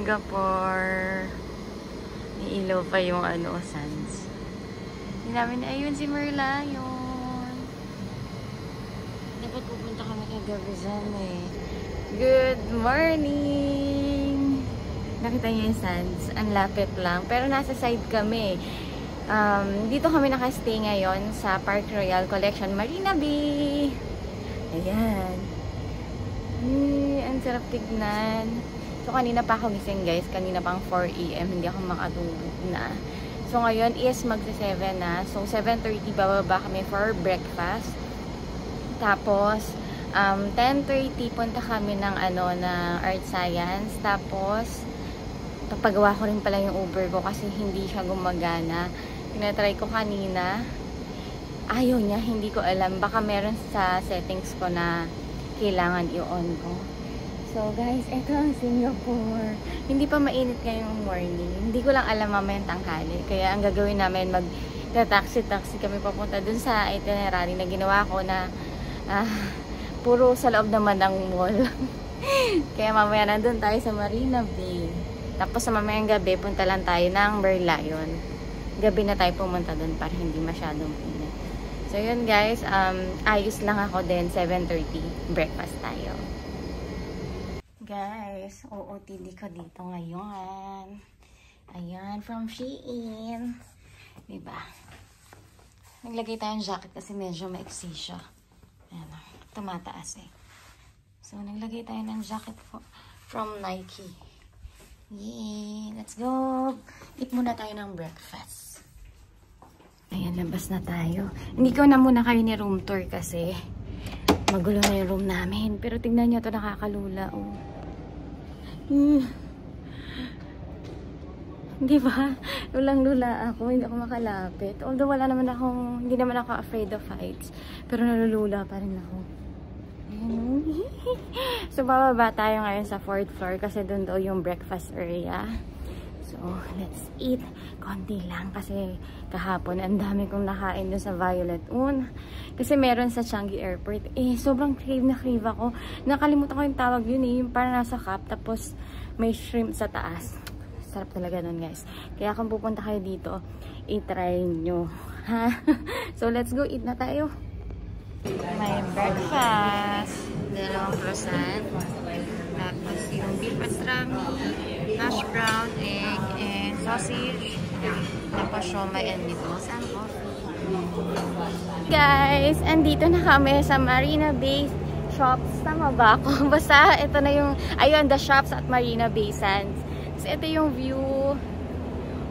Singapore. May ilaw pa yung sands. Hindi namin, ayun si Merlion. Dapat pupunta kami kay Gabizan eh. Good morning! Nakita niyo yung sands. Ang lapit lang. Pero nasa side kami. Dito kami nakastay ngayon sa Park Royal Collection Marina Bay. Ayan. Ang sarap tignan. So, kanina pa ako gising guys. Kanina pang 4 AM. Hindi ako makatulog na. So, ngayon is magsa-7 na. So, 7:30 bababa kami for breakfast. Tapos, 10:30 punta kami ng na Art Science. Tapos, papagawa ko rin pala yung Uber ko kasi hindi siya gumagana. Tinatry ko kanina. Ayaw niya. Hindi ko alam. Baka meron sa settings ko na kailangan i-on ko. So guys, eto ang Singapore. Hindi pa mainit ngayong morning. Hindi ko lang alam mamayang tanghali. Kaya ang gagawin namin, mag-taxi kami papunta dun sa itinerary na ginawa ko na puro sa loob naman ng mall. Kaya mamaya nandun tayo sa Marina Bay. Tapos sa mamayang gabi, punta lang tayo ng Merlion. Gabi na tayo pumunta dun para hindi masyadong init. So yun guys, ayos lang ako din. 7:30, breakfast tayo. Guys, OOTD ko dito ngayon. Ayan, from Shein. Diba? Naglagay tayong jacket kasi medyo maiksi siya. Ayan, tumataas eh. So, naglagay tayo ng jacket from Nike. Yay! Let's go! Eat muna tayo ng breakfast. Ayan, labas na tayo. Hindi ko na muna kayo ni room tour kasi magulo na yung room namin. Pero tingnan nyo ito, nakakalula. Oh. Di ba? Lulang-lula ako. Hindi ako makalapit. Although wala naman akong, hindi naman ako afraid of heights. Pero nalulula pa rin ako. So, bababa tayo ngayon sa 4th floor kasi doon daw yung breakfast area. So, let's eat. Konti lang kasi kahapon ang dami kong nakain doon sa Violet Un. Kasi meron sa Changi Airport. Sobrang crave ako. Nakalimutan ko yung tawag yun yung parang nasa cup. Tapos, may shrimp sa taas. Sarap talaga nun guys. Kaya kung pupunta kayo dito, i-try nyo. Ha? So, let's go. Eat na tayo. May breakfast. Dalawang croissant. Tapos yung beef pastrami, hash brown, egg, and sausage. Tapos siomai and meatballs and coffee. Guys, andito na kami sa Marina Bay Shops. Tama ba ako? Basta ito na yung, ayun, the shops at Marina Bay Sands. So, ito yung view.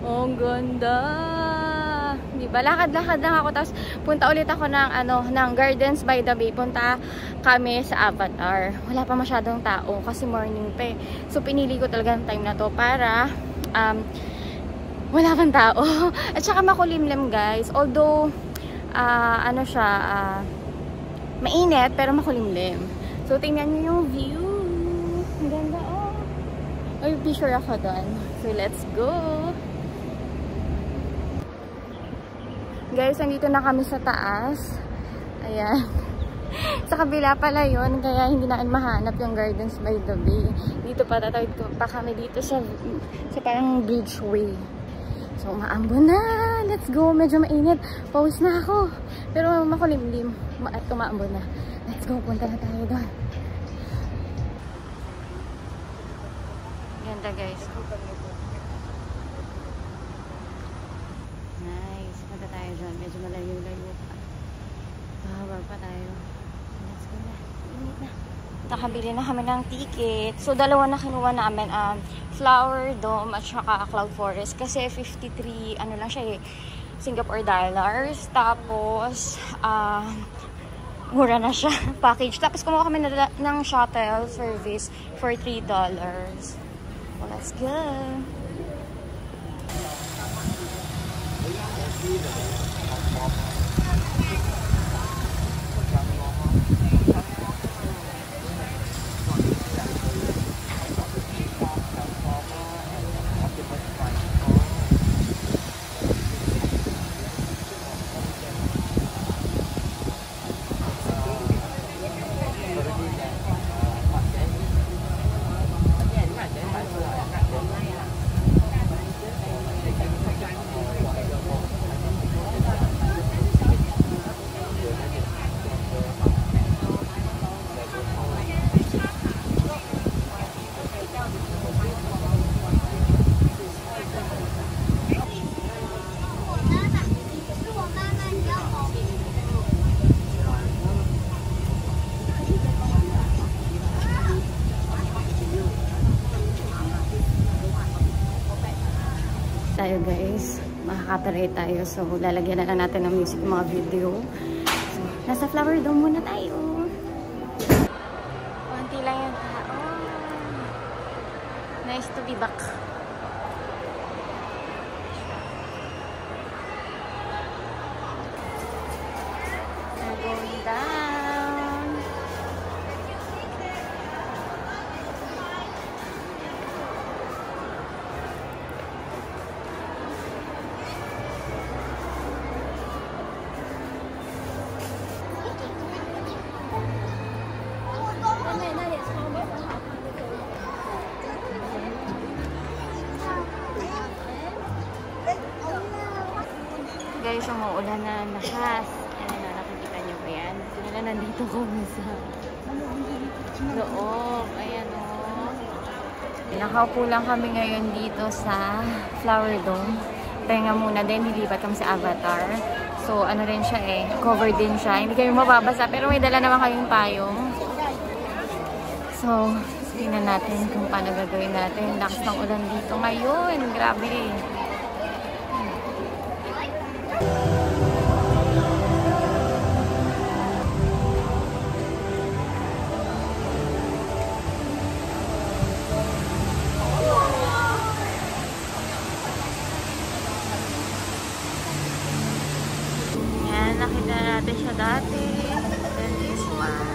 Oh, ang ganda. Diba? Lakad-lakad lang ako. Tapos, punta ulit ako ng, ng Gardens by the Bay. Punta kami sa Avatar. Wala pa masyadong tao kasi morning pa eh. So, pinili ko talaga ang time na to para wala pang tao. At saka makulimlim guys. Although, mainit pero makulimlim. So, tingnan nyo yung view. Ang ganda oh. Ay, picture ako doon. So, let's go. Guys, nandito na kami sa taas. Ayan. Sa kabila pala yun, kaya hindi natin mahanap yung Gardens by the Bay. Dito pa, tatawid pa kami dito sa parang bridgeway. So, maambon na. Let's go. Medyo mainit. Pawis na ako. Pero makulimlim. At kumaambon na. Let's go. Punta na tayo doon. Ganda guys. Nice. Punta tayo dyan. Medyo malayo-layo pa. Bawal pa tayo. Let's go na. Init na. Nakabili na kami ng ticket. So, dalawa na kinuha namin. Flower Dome at saka Cloud Forest. Kasi 53, lang siya eh, Singapore dollars. Tapos, mura na siya. Package. Tapos, kumuha kami ng shuttle service for $3. Well, let's go. tayo guys. Makaka-copyright tayo. So, lalagyan na lang natin ng music yung mga video. So, nasa Flower Dome muna tayo. Konti lang yung tao. Nice to be back. We're going down. Guys, umuulan na ang lakas. Ayan na, nakikita niyo ba yan? Kaya nandito kami sa loob. Ayan o. Nakaupo lang kami ngayon dito sa Flower Dome. Pahinga muna din, nilipat kami sa Avatar. So, ano rin siya eh, covered din siya. Hindi kayo mababasa, pero may dala naman kayong payong. So, tingnan natin kung paano gagawin natin. Lakas ng ulan dito ngayon. Grabe eh. Yan, nakita natin siya dati. Then this one.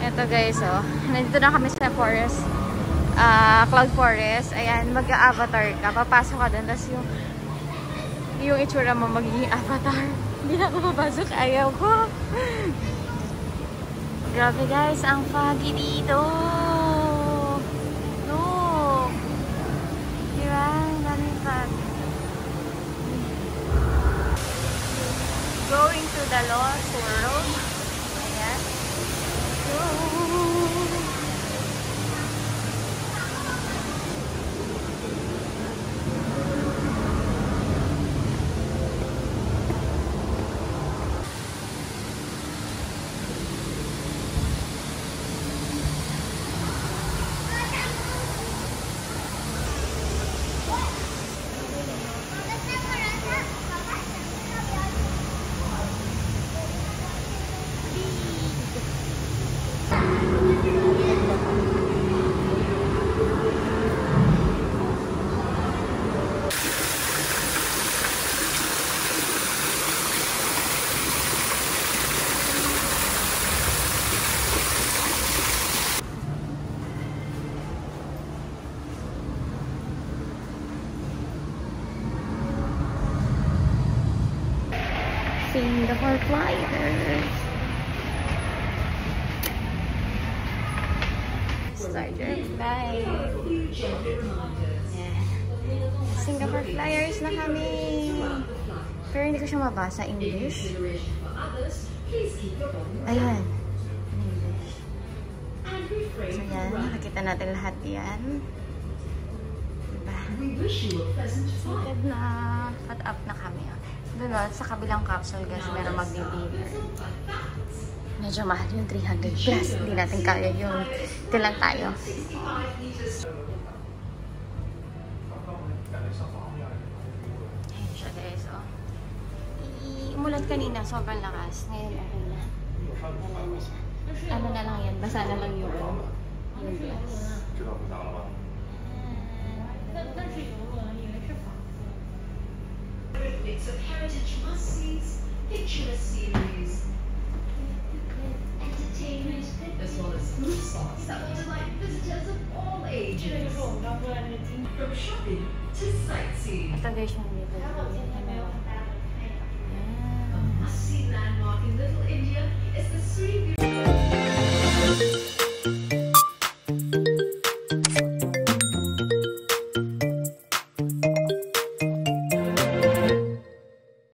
Ito guys, oh. Nandito na kami sa forest. Cloud Forest. Ayan, mag-avatar ka. Papasok ka doon. Tapos yung itsura mo magiging avatar. Hindi na ako papasok. Ayaw ko. Grabe guys, ang foggy dito. Look. Diba? Ang daming fog. Going to the Lost World. Ayan. So, Singapore Flyers. Starter flight. Yeah. Singapore Flyers na kami. Pero hindi ko siya mabasa English. Ayan. English. So yan, nakikita natin lahat yan. Diba? Seated na. At up na kami. Doon sa kabilang capsule guys, meron mag-dinner. Medyo mahal yung 300 plus. Hindi natin kaya yung ito lang tayo. Ayun siya guys, oh. Umulan kanina, sobrang lakas. Ngayon okay na. Wala na siya. Ano na lang yan, basa na lang yung glass. Mix of heritage must-sees, picturesque sceneries, entertainment, as well as food spots that will delight visitors of all ages. From shopping to sightseeing. Ito guys yung dito. A must-see landmark in Little India.